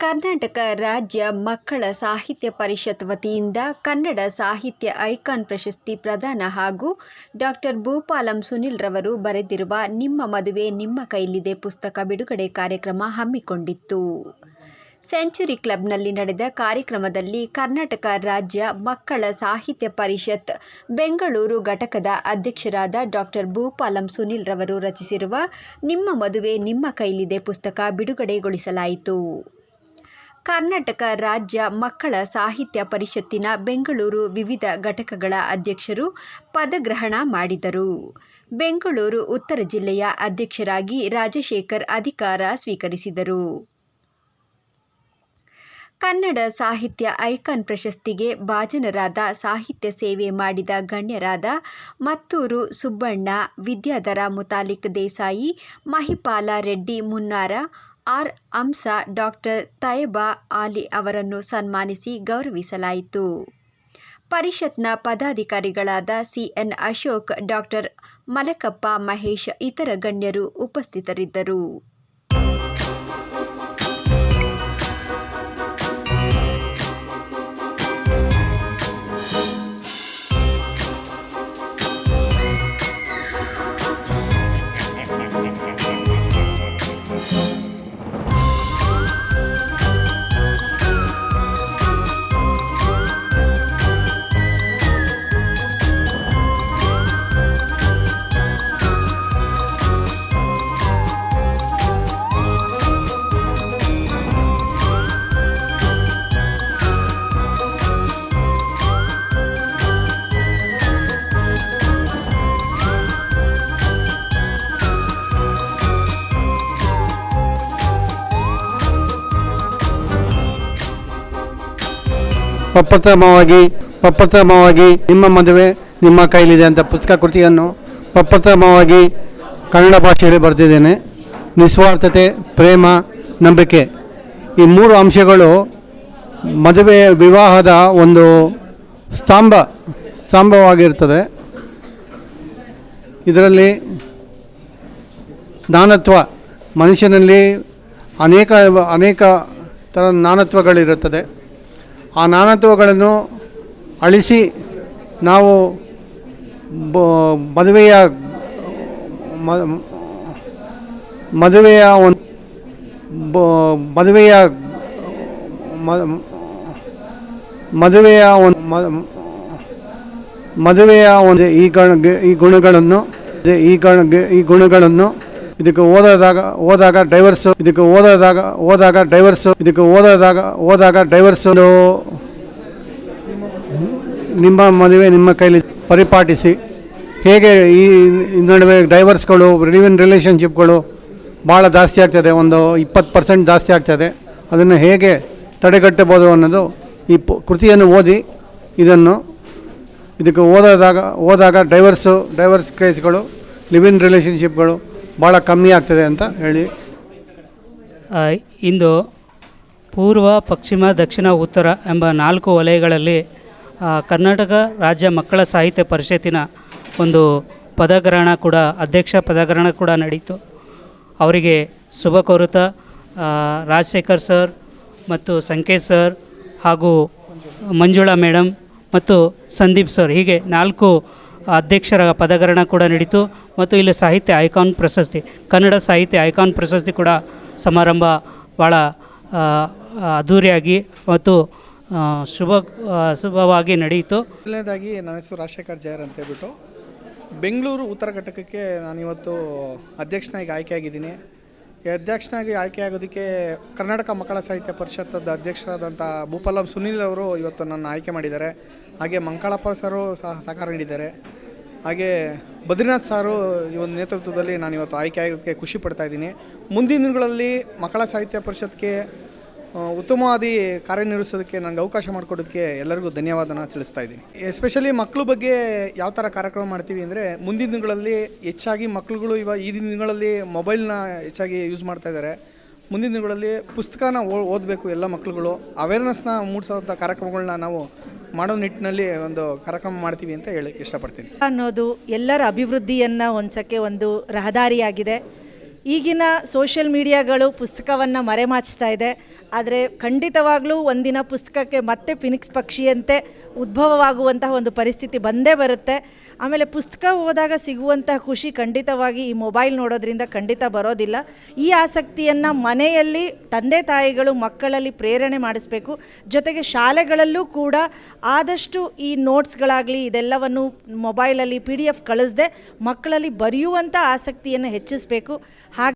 ಕರ್ನಾಟಕ ರಾಜ್ಯ ಮಕ್ಕಳ ಸಾಹಿತ್ಯ ಪರಿಷತ್ ವತಿಯಿಂದ ಕನ್ನಡ ಸಾಹಿತ್ಯ ಐಕಾನ್ ಪ್ರಶಸ್ತಿ ಪ್ರದಾನ ಹಾಗೂ ಡಾಕ್ಟರ್ ಭೂಪಾಲಂ ಸುನಿಲ್ ರವರು ಬರೆದಿರುವ ನಿಮ್ಮ ಮದುವೆ ನಿಮ್ಮ ಕೈಲಿದೆ ಪುಸ್ತಕ ಬಿಡುಗಡೆ ಕಾರ್ಯಕ್ರಮ ಹಮ್ಮಿಕೊಂಡಿತ್ತು. ಸೆಂಚುರಿ ಕ್ಲಬ್ನಲ್ಲಿ ನಡೆದ ಕಾರ್ಯಕ್ರಮದಲ್ಲಿ ಕರ್ನಾಟಕ ರಾಜ್ಯ ಮಕ್ಕಳ ಸಾಹಿತ್ಯ ಪರಿಷತ್ ಬೆಂಗಳೂರು ಘಟಕದ ಅಧ್ಯಕ್ಷರಾದ ಡಾಕ್ಟರ್ ಭೂಪಾಲಂ ಸುನಿಲ್ ರವರು ರಚಿಸಿರುವ ನಿಮ್ಮ ಮದುವೆ ನಿಮ್ಮ ಕೈಲಿದೆ ಪುಸ್ತಕ ಬಿಡುಗಡೆಗೊಳಿಸಲಾಯಿತು. ಕರ್ನಾಟಕ ರಾಜ್ಯ ಮಕ್ಕಳ ಸಾಹಿತ್ಯ ಪರಿಷತ್ತಿನ ಬೆಂಗಳೂರು ವಿವಿಧ ಘಟಕಗಳ ಅಧ್ಯಕ್ಷರು ಪದಗ್ರಹಣ ಮಾಡಿದರು. ಬೆಂಗಳೂರು ಉತ್ತರ ಜಿಲ್ಲೆಯ ಅಧ್ಯಕ್ಷರಾಗಿ ರಾಜಶೇಖರ್ ಅಧಿಕಾರ ಸ್ವೀಕರಿಸಿದರು. ಕನ್ನಡ ಸಾಹಿತ್ಯ ಐಕಾನ್ ಪ್ರಶಸ್ತಿಗೆ ಭಾಜನರಾದ ಸಾಹಿತ್ಯ ಸೇವೆ ಮಾಡಿದ ಗಣ್ಯರಾದ ಮತ್ತೂರು ಸುಬ್ಬಣ್ಣ, ವಿದ್ಯಾಧರ ಮುತಾಲಿಕ್ ದೇಸಾಯಿ, ಮಹಿಪಾಲ ರೆಡ್ಡಿ ಮುನ್ನಾರ, ಆರ್ ಹಂಸ, ಡಾಕ್ಟರ್ ತೈಯಬಾ ಆಲಿ ಅವರನ್ನು ಸನ್ಮಾನಿಸಿ ಗೌರವಿಸಲಾಯಿತು. ಪರಿಷತ್ನ ಪದಾಧಿಕಾರಿಗಳಾದ ಸಿಎನ್ ಅಶೋಕ್, ಡಾಕ್ಟರ್ ಮಲಕಪ್ಪ ಮಹೇಶ್ ಇತರ ಗಣ್ಯರು ಉಪಸ್ಥಿತರಿದ್ದರು. ಪ್ರಪ್ರಥಮವಾಗಿ ನಿಮ್ಮ ಮದುವೆ ನಿಮ್ಮ ಕೈಲಿದೆ ಅಂತ ಪುಸ್ತಕ ಕೃತಿಯನ್ನು ಪ್ರಪ್ರಥಮವಾಗಿ ಕನ್ನಡ ಭಾಷೆಯಲ್ಲಿ ಬರೆದಿದ್ದೇನೆ. ನಿಸ್ವಾರ್ಥತೆ, ಪ್ರೇಮ, ನಂಬಿಕೆ ಈ ಮೂರು ಅಂಶಗಳು ಮದುವೆ ವಿವಾಹದ ಒಂದು ಸ್ತಂಭವಾಗಿರ್ತದೆ. ಇದರಲ್ಲಿ ನಾನತ್ವ, ಮನುಷ್ಯನಲ್ಲಿ ಅನೇಕ ಥರ ನಾನತ್ವಗಳಿರುತ್ತದೆ. ಆ ನಾನತ್ವಗಳನ್ನು ಅಳಿಸಿ ನಾವು ಮದುವೆಯ ಒಂದು ಈ ಗುಣಗಳನ್ನು ಇದಕ್ಕೆ ಹೋದಾಗ ಡೈವರ್ಸ್ ನಿಮ್ಮ ಮದುವೆ ನಿಮ್ಮ ಕೈಲಿ ಪರಿಪಾಟಿಸಿ ಹೇಗೆ ಈ ನಡುವೆ ಡೈವರ್ಸ್ಗಳು, ಲಿವ್-ಇನ್ ರಿಲೇಷನ್ಶಿಪ್ಗಳು ಭಾಳ ಜಾಸ್ತಿ ಆಗ್ತದೆ, ಒಂದು 20% ಜಾಸ್ತಿ ಆಗ್ತದೆ. ಅದನ್ನು ಹೇಗೆ ತಡೆಗಟ್ಟಬೋದು ಅನ್ನೋದು ಈ ಕೃತಿಯನ್ನು ಓದಿ ಇದಕ್ಕೆ ಹೋದಾಗ ಡೈವರ್ಸ್ ಕೇಸ್ಗಳು, ಲಿವ್-ಇನ್ ರಿಲೇಷನ್ಶಿಪ್ಗಳು ಭಾಳ ಕಮ್ಮಿ ಆಗ್ತದೆ ಅಂತ ಹೇಳಿ. ಇಂದು ಪೂರ್ವ, ಪಶ್ಚಿಮ, ದಕ್ಷಿಣ, ಉತ್ತರ ಎಂಬ 4 ವಲಯಗಳಲ್ಲಿ ಕರ್ನಾಟಕ ರಾಜ್ಯ ಮಕ್ಕಳ ಸಾಹಿತ್ಯ ಪರಿಷತ್ತಿನ ಒಂದು ಅಧ್ಯಕ್ಷ ಪದಗ್ರಹಣ ಕೂಡ ನಡೀತು. ಅವರಿಗೆ ಶುಭ ಕೋರುತ್ತಾ ರಾಜಶೇಖರ್ ಸರ್ ಮತ್ತು ಸಂಕೇತ್ ಸರ್ ಹಾಗೂ ಮಂಜುಳಾ ಮೇಡಮ್ ಮತ್ತು ಸಂದೀಪ್ ಸರ್ ಹೀಗೆ 4 ಅಧ್ಯಕ್ಷರ ಪದಗ್ರಹಣ ಕೂಡ ನಡೀತು. ಮತ್ತು ಇಲ್ಲಿ ಸಾಹಿತ್ಯ ಐಕಾನ್ ಪ್ರಶಸ್ತಿ, ಕನ್ನಡ ಸಾಹಿತ್ಯ ಐಕಾನ್ ಪ್ರಶಸ್ತಿ ಕೂಡ ಸಮಾರಂಭ ಭಾಳ ಅದ್ಧೂರಿಯಾಗಿ ಮತ್ತು ಶುಭವಾಗಿ ನಡೆಯಿತು. ಮೊದಲನೇದಾಗಿ ನನ್ನ ಹೆಸರು ರಾಜಶೇಖರ್ ಜಯರ್ ಅಂತ ಹೇಳ್ಬಿಟ್ಟು ಬೆಂಗಳೂರು ಉತ್ತರ ಘಟಕಕ್ಕೆ ನಾನಿವತ್ತು ಅಧ್ಯಕ್ಷನಾಗಿ ಆಯ್ಕೆಯಾಗಿದ್ದೀನಿ. ಈ ಅಧ್ಯಕ್ಷನಾಗಿ ಆಯ್ಕೆಯಾಗೋದಕ್ಕೆ ಕರ್ನಾಟಕ ಮಕ್ಕಳ ಸಾಹಿತ್ಯ ಪರಿಷತ್ತದ ಅಧ್ಯಕ್ಷರಾದಂಥ ಭೂಪಾಲಂ ಸುನಿಲ್ ಅವರು ಇವತ್ತು ನನ್ನ ಆಯ್ಕೆ ಮಾಡಿದ್ದಾರೆ. ಹಾಗೆ ಮಂಕಾಳಪ್ಪ ಸರು ಸಹಕಾರ ನೀಡಿದ್ದಾರೆ. ಹಾಗೆ ಬದ್ರಿನಾಥ್ ಸಾರು ಈ ಒಂದು ನೇತೃತ್ವದಲ್ಲಿ ನಾನು ಇವತ್ತು ಆಯ್ಕೆ ಆಗೋದಕ್ಕೆ ಖುಷಿ ಪಡ್ತಾಯಿದ್ದೀನಿ. ಮುಂದಿನ ದಿನಗಳಲ್ಲಿ ಮಕ್ಕಳ ಸಾಹಿತ್ಯ ಪರಿಷತ್ಗೆ ಉತ್ತಮವಾದಿ ಕಾರ್ಯನಿರ್ವಹಿಸೋದಕ್ಕೆ ನನಗೆ ಅವಕಾಶ ಮಾಡಿಕೊಡೋದಕ್ಕೆ ಎಲ್ಲರಿಗೂ ಧನ್ಯವಾದನ ತಿಳಿಸ್ತಾ ಇದ್ದೀನಿ. ಎಸ್ಪೆಷಲಿ ಮಕ್ಕಳ ಬಗ್ಗೆ ಯಾವ ಥರ ಕಾರ್ಯಕ್ರಮ ಮಾಡ್ತೀವಿ ಅಂದರೆ, ಮುಂದಿನ ದಿನಗಳಲ್ಲಿ ಹೆಚ್ಚಾಗಿ ಮಕ್ಕಳುಗಳು ಈ ದಿನಗಳಲ್ಲಿ ಮೊಬೈಲ್ನ ಹೆಚ್ಚಾಗಿ ಯೂಸ್ ಮಾಡ್ತಾ ಇದ್ದಾರೆ. ಮುಂದಿನ ದಿನಗಳಲ್ಲಿ ಪುಸ್ತಕನ ಓದಬೇಕು ಎಲ್ಲ ಮಕ್ಕಳುಗಳು. ಅವೇರ್ನೆಸ್ನ ಮೂಡಿಸೋಂಥ ಕಾರ್ಯಕ್ರಮಗಳನ್ನ ನಾವು ಮಾಡೋ ನಿಟ್ಟಿನಲ್ಲಿ ಒಂದು ಕಾರ್ಯಕ್ರಮ ಮಾಡ್ತೀವಿ ಅಂತ ಹೇಳಕ್ಕೆ ಇಷ್ಟಪಡ್ತೀನಿ. ಅನ್ನೋದು ಎಲ್ಲರ ಅಭಿವೃದ್ಧಿಯನ್ನು ಹೊಂದೋಕ್ಕೆ ಒಂದು ರಹದಾರಿಯಾಗಿದೆ. ಈಗಿನ ಸೋಷಿಯಲ್ ಮೀಡಿಯಾಗಳು ಪುಸ್ತಕವನ್ನು ಮರೆಮಾಚ್ತಾ ಇದೆ. ಆದರೆ ಖಂಡಿತವಾಗ್ಲೂ ಒಂದಿನ ಪುಸ್ತಕಕ್ಕೆ ಮತ್ತೆ ಫಿನಿಕ್ಸ್ ಪಕ್ಷಿಯಂತೆ ಉದ್ಭವವಾಗುವಂತಹ ಒಂದು ಪರಿಸ್ಥಿತಿ ಬಂದೇ ಬರುತ್ತೆ. ಆಮೇಲೆ ಪುಸ್ತಕ ಓದಾಗ ಸಿಗುವಂತಹ ಖುಷಿ ಖಂಡಿತವಾಗಿ ಈ ಮೊಬೈಲ್ ನೋಡೋದ್ರಿಂದ ಖಂಡಿತ ಬರೋದಿಲ್ಲ. ಈ ಆಸಕ್ತಿಯನ್ನು ಮನೆಯಲ್ಲಿ ತಂದೆ ತಾಯಿಗಳು ಮಕ್ಕಳಲ್ಲಿ ಪ್ರೇರಣೆ ಮಾಡಿಸ್ಬೇಕು. ಜೊತೆಗೆ ಶಾಲೆಗಳಲ್ಲೂ ಕೂಡ ಆದಷ್ಟು ಈ ನೋಟ್ಸ್ಗಳಾಗಲಿ ಇದೆಲ್ಲವನ್ನು ಮೊಬೈಲಲ್ಲಿ PDF ಕಳಿಸ್ದೆ ಮಕ್ಕಳಲ್ಲಿ ಬರೆಯುವಂಥ ಆಸಕ್ತಿಯನ್ನು ಹೆಚ್ಚಿಸಬೇಕು. ಹಾಗೆ